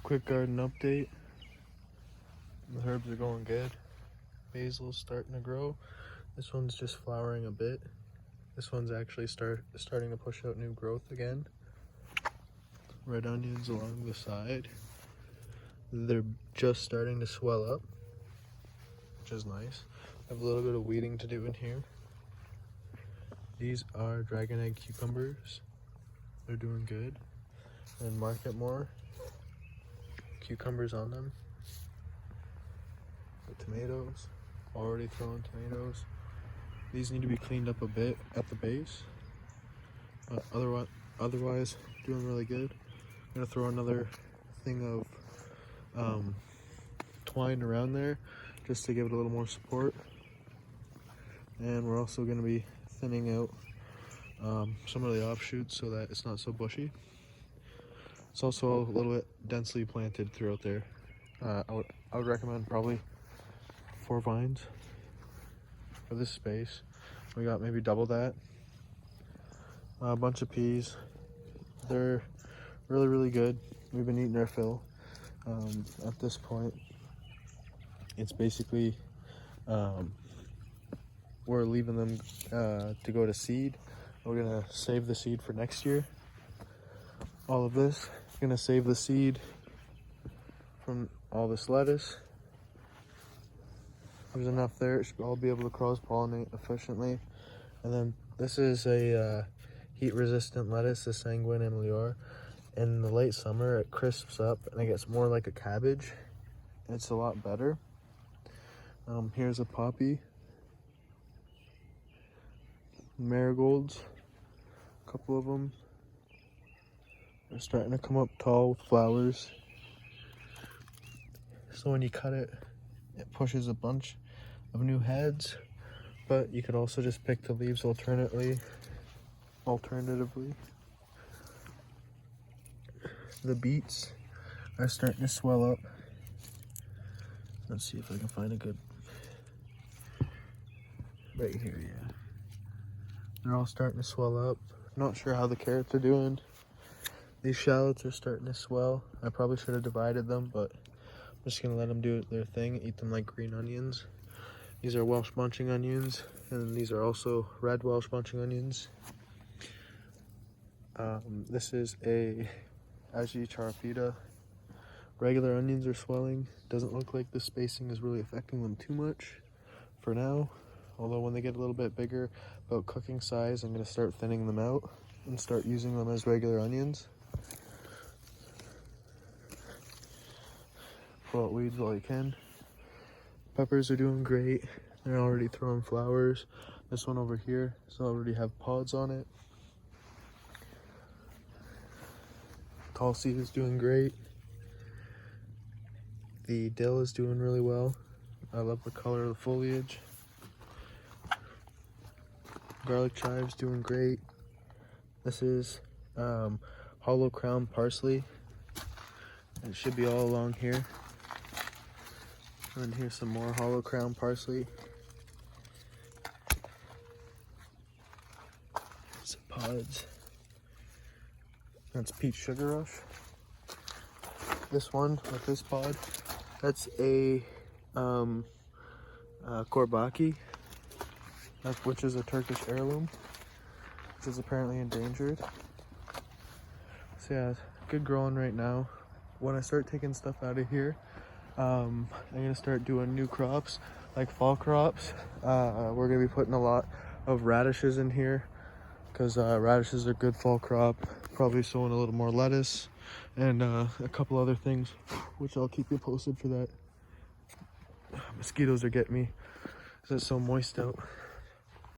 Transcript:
Quick garden update. The herbs are going good. Basil's starting to grow. This one's just flowering a bit. This one's actually starting to push out new growth again. Red onions along the side. They're just starting to swell up, which is nice. I have a little bit of weeding to do in here. These are dragon egg cucumbers. They're doing good. And market more cucumbers on them. The tomatoes, already throwing tomatoes. These need to be cleaned up a bit at the base, but otherwise doing really good. I'm gonna throw another thing of twine around there just to give it a little more support. And we're also going to be thinning out some of the offshoots so that it's not so bushy. It's also a little bit densely planted throughout there. I would recommend probably 4 vines for this space. We got maybe double that. A bunch of peas. They're really good. We've been eating their fill. At this point, it's basically we're leaving them to go to seed. We're gonna save the seed for next year. All of this, gonna save the seed from all this lettuce. There's enough there, it should all be able to cross-pollinate efficiently. And then this is a heat-resistant lettuce, the Sanguine Améliore. In the late summer, it crisps up and it gets more like a cabbage. It's a lot better. Here's a poppy. Marigolds, a couple of them. They're starting to come up tall with flowers. So when you cut it, it pushes a bunch of new heads, but you could also just pick the leaves alternatively. The beets are starting to swell up. Let's see if I can find a good, right here, yeah. They're all starting to swell up. Not sure how the carrots are doing. These shallots are starting to swell. I probably should have divided them, but I'm just gonna let them do their thing, eat them like green onions. These are Welsh bunching onions, and these are also red Welsh bunching onions. This is a Aji Charapita. Regular onions are swelling. Doesn't look like the spacing is really affecting them too much for now. Although when they get a little bit bigger, about cooking size, I'm going to start thinning them out and start using them as regular onions. Pull out weeds while you can. Peppers are doing great. They're already throwing flowers. This one over here does already have pods on it. Tall seed is doing great. The dill is doing really well. I love the color of the foliage. Garlic chive's doing great. This is hollow crown parsley. It should be all along here. And here's some more hollow crown parsley. Some pods. That's peach sugar rush. This one with this pod, that's a Kourbaki, which is a Turkish heirloom, which is apparently endangered. So yeah, good growing right now. When I start taking stuff out of here, I'm gonna start doing new crops, like fall crops. We're gonna be putting a lot of radishes in here, because radishes are good fall crop. Probably sowing a little more lettuce and a couple other things, which I'll keep you posted for that. Mosquitoes are getting me because it's so moist out.